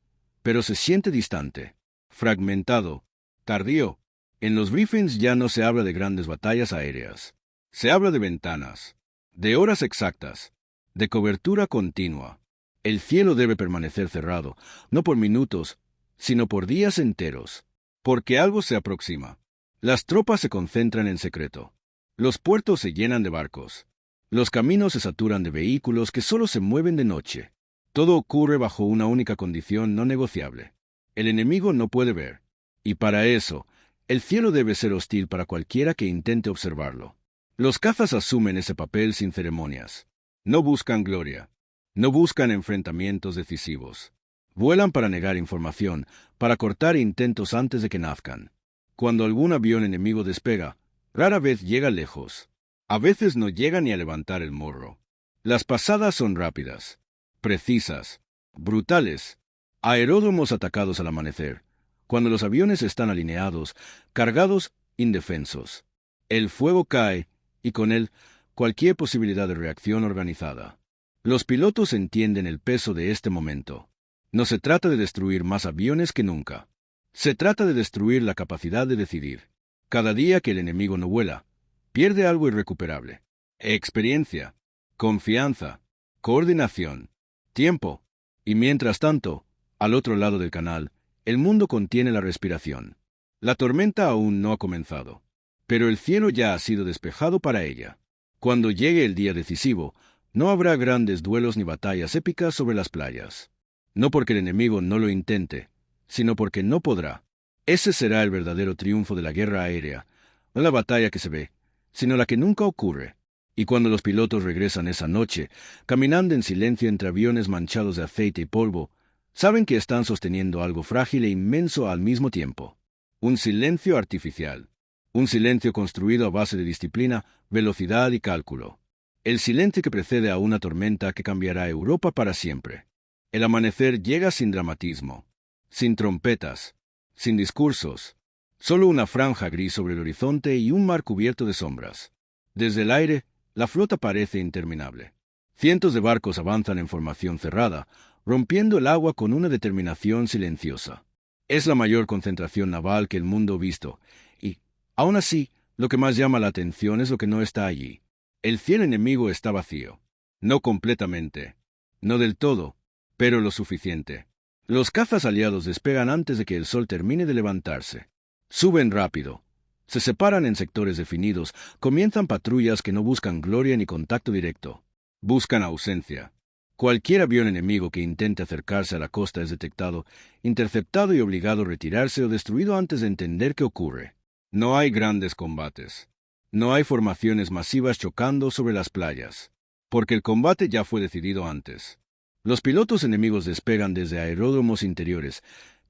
pero se siente distante, fragmentado, tardío. En los briefings ya no se habla de grandes batallas aéreas. Se habla de ventanas, de horas exactas, de cobertura continua. El cielo debe permanecer cerrado, no por minutos, sino por días enteros, porque algo se aproxima. Las tropas se concentran en secreto. Los puertos se llenan de barcos. Los caminos se saturan de vehículos que solo se mueven de noche. Todo ocurre bajo una única condición no negociable. El enemigo no puede ver. Y para eso, el cielo debe ser hostil para cualquiera que intente observarlo. Los cazas asumen ese papel sin ceremonias. No buscan gloria. No buscan enfrentamientos decisivos. Vuelan para negar información, para cortar intentos antes de que nazcan. Cuando algún avión enemigo despega, rara vez llega lejos. A veces no llega ni a levantar el morro. Las pasadas son rápidas, precisas, brutales. Aeródromos atacados al amanecer, cuando los aviones están alineados, cargados, indefensos. El fuego cae, y con él, cualquier posibilidad de reacción organizada. Los pilotos entienden el peso de este momento. No se trata de destruir más aviones que nunca. Se trata de destruir la capacidad de decidir. Cada día que el enemigo no vuela, pierde algo irrecuperable. Experiencia, confianza, coordinación, tiempo. Y mientras tanto, al otro lado del canal, el mundo contiene la respiración. La tormenta aún no ha comenzado, pero el cielo ya ha sido despejado para ella. Cuando llegue el día decisivo, no habrá grandes duelos ni batallas épicas sobre las playas. No porque el enemigo no lo intente, sino porque no podrá. Ese será el verdadero triunfo de la guerra aérea, no la batalla que se ve, sino la que nunca ocurre. Y cuando los pilotos regresan esa noche, caminando en silencio entre aviones manchados de aceite y polvo, saben que están sosteniendo algo frágil e inmenso al mismo tiempo. Un silencio artificial. Un silencio construido a base de disciplina, velocidad y cálculo. El silencio que precede a una tormenta que cambiará Europa para siempre. El amanecer llega sin dramatismo, sin trompetas, sin discursos. Solo una franja gris sobre el horizonte y un mar cubierto de sombras. Desde el aire, la flota parece interminable. Cientos de barcos avanzan en formación cerrada, rompiendo el agua con una determinación silenciosa. Es la mayor concentración naval que el mundo ha visto, y, aún así, Lo que más llama la atención es lo que no está allí. El fiel enemigo está vacío. No completamente. No del todo, pero lo suficiente. Los cazas aliados despegan antes de que el sol termine de levantarse. Suben rápido. Se separan en sectores definidos, comienzan patrullas que no buscan gloria ni contacto directo. Buscan ausencia. Cualquier avión enemigo que intente acercarse a la costa es detectado, interceptado y obligado a retirarse o destruido antes de entender qué ocurre. No hay grandes combates. No hay formaciones masivas chocando sobre las playas, porque el combate ya fue decidido antes. Los pilotos enemigos despegan desde aeródromos interiores,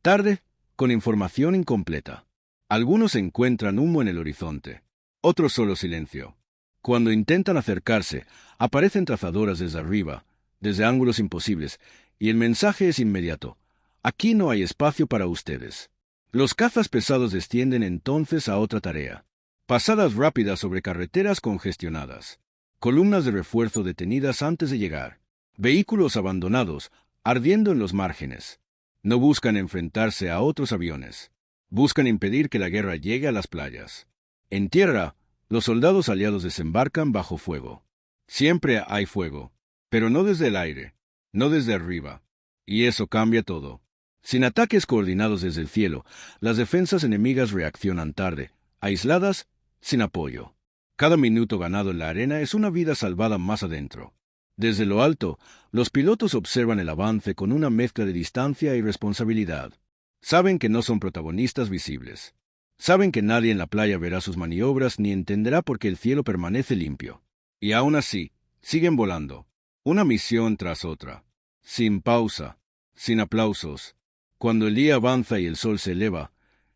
tarde, con información incompleta. Algunos encuentran humo en el horizonte, otros solo silencio. Cuando intentan acercarse, aparecen trazadoras desde arriba, desde ángulos imposibles, y el mensaje es inmediato. Aquí no hay espacio para ustedes. Los cazas pesados descienden entonces a otra tarea. Pasadas rápidas sobre carreteras congestionadas. Columnas de refuerzo detenidas antes de llegar. Vehículos abandonados, ardiendo en los márgenes. No buscan enfrentarse a otros aviones. Buscan impedir que la guerra llegue a las playas. En tierra, los soldados aliados desembarcan bajo fuego. Siempre hay fuego, pero no desde el aire, no desde arriba. Y eso cambia todo. Sin ataques coordinados desde el cielo, las defensas enemigas reaccionan tarde, aisladas, sin apoyo. Cada minuto ganado en la arena es una vida salvada más adentro. Desde lo alto, los pilotos observan el avance con una mezcla de distancia y responsabilidad. Saben que no son protagonistas visibles. Saben que nadie en la playa verá sus maniobras ni entenderá por qué el cielo permanece limpio. Y aún así, siguen volando. Una misión tras otra. Sin pausa, sin aplausos. Cuando el día avanza y el sol se eleva,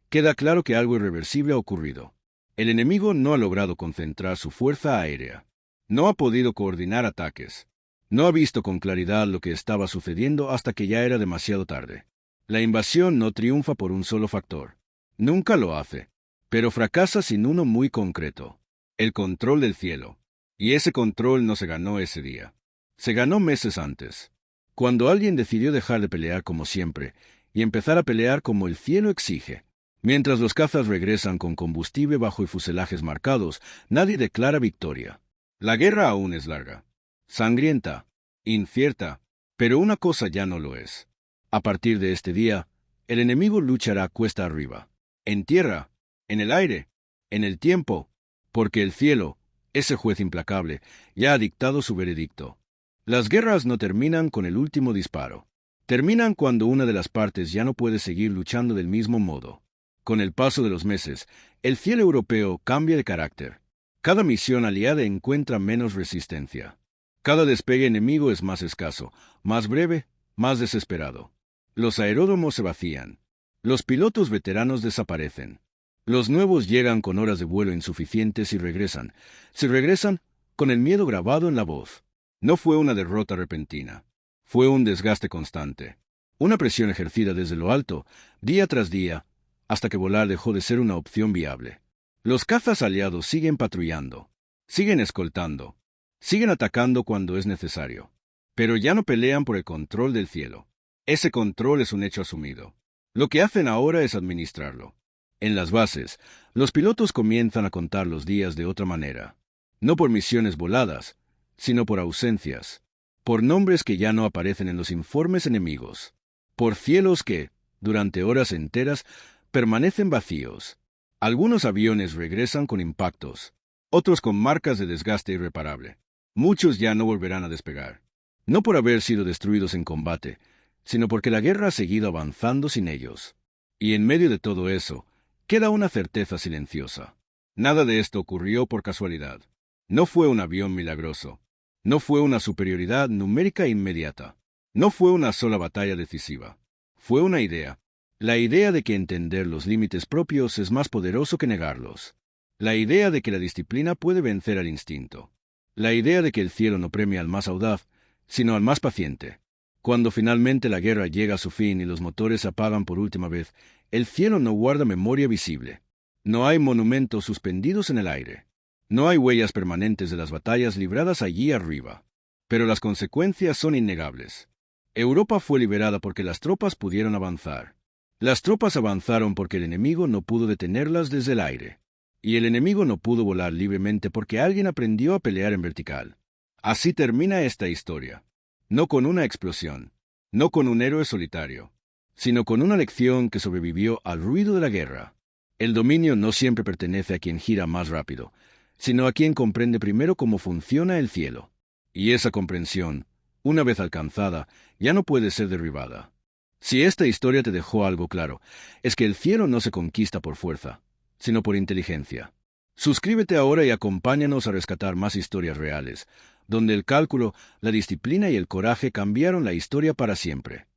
queda claro que algo irreversible ha ocurrido. El enemigo no ha logrado concentrar su fuerza aérea. No ha podido coordinar ataques. No ha visto con claridad lo que estaba sucediendo hasta que ya era demasiado tarde. La invasión no triunfa por un solo factor. Nunca lo hace. Pero fracasa sin uno muy concreto. El control del cielo. Y ese control no se ganó ese día. Se ganó meses antes. Cuando alguien decidió dejar de pelear como siempre y empezar a pelear como el cielo exige. Mientras los cazas regresan con combustible bajo y fuselajes marcados, nadie declara victoria. La guerra aún es larga, sangrienta, incierta, pero una cosa ya no lo es. A partir de este día, el enemigo luchará cuesta arriba, en tierra, en el aire, en el tiempo, porque el cielo, ese juez implacable, ya ha dictado su veredicto. Las guerras no terminan con el último disparo. Terminan cuando una de las partes ya no puede seguir luchando del mismo modo. Con el paso de los meses, el cielo europeo cambia de carácter. Cada misión aliada encuentra menos resistencia. Cada despegue enemigo es más escaso, más breve, más desesperado. Los aeródromos se vacían. Los pilotos veteranos desaparecen. Los nuevos llegan con horas de vuelo insuficientes y regresan. Si regresan, con el miedo grabado en la voz. No fue una derrota repentina. Fue un desgaste constante. Una presión ejercida desde lo alto, día tras día, hasta que volar dejó de ser una opción viable. Los cazas aliados siguen patrullando, siguen escoltando, siguen atacando cuando es necesario, pero ya no pelean por el control del cielo. Ese control es un hecho asumido. Lo que hacen ahora es administrarlo. En las bases, los pilotos comienzan a contar los días de otra manera, no por misiones voladas, sino por ausencias, por nombres que ya no aparecen en los informes enemigos, por cielos que, durante horas enteras, permanecen vacíos. Algunos aviones regresan con impactos, otros con marcas de desgaste irreparable. Muchos ya no volverán a despegar, no por haber sido destruidos en combate, sino porque la guerra ha seguido avanzando sin ellos. Y en medio de todo eso, queda una certeza silenciosa. Nada de esto ocurrió por casualidad. No fue un avión milagroso. No fue una superioridad numérica inmediata. No fue una sola batalla decisiva. Fue una idea. La idea de que entender los límites propios es más poderoso que negarlos. La idea de que la disciplina puede vencer al instinto. La idea de que el cielo no premia al más audaz, sino al más paciente. Cuando finalmente la guerra llega a su fin y los motores se apagan por última vez, el cielo no guarda memoria visible. No hay monumentos suspendidos en el aire. No hay huellas permanentes de las batallas libradas allí arriba. Pero las consecuencias son innegables. Europa fue liberada porque las tropas pudieron avanzar. Las tropas avanzaron porque el enemigo no pudo detenerlas desde el aire. y el enemigo no pudo volar libremente porque alguien aprendió a pelear en vertical. Así termina esta historia. No con una explosión, no con un héroe solitario, sino con una lección que sobrevivió al ruido de la guerra. El dominio no siempre pertenece a quien gira más rápido, sino a quien comprende primero cómo funciona el cielo. Y esa comprensión, una vez alcanzada, ya no puede ser derribada. Si esta historia te dejó algo claro, es que el cielo no se conquista por fuerza, sino por inteligencia. Suscríbete ahora y acompáñanos a rescatar más historias reales, donde el cálculo, la disciplina y el coraje cambiaron la historia para siempre.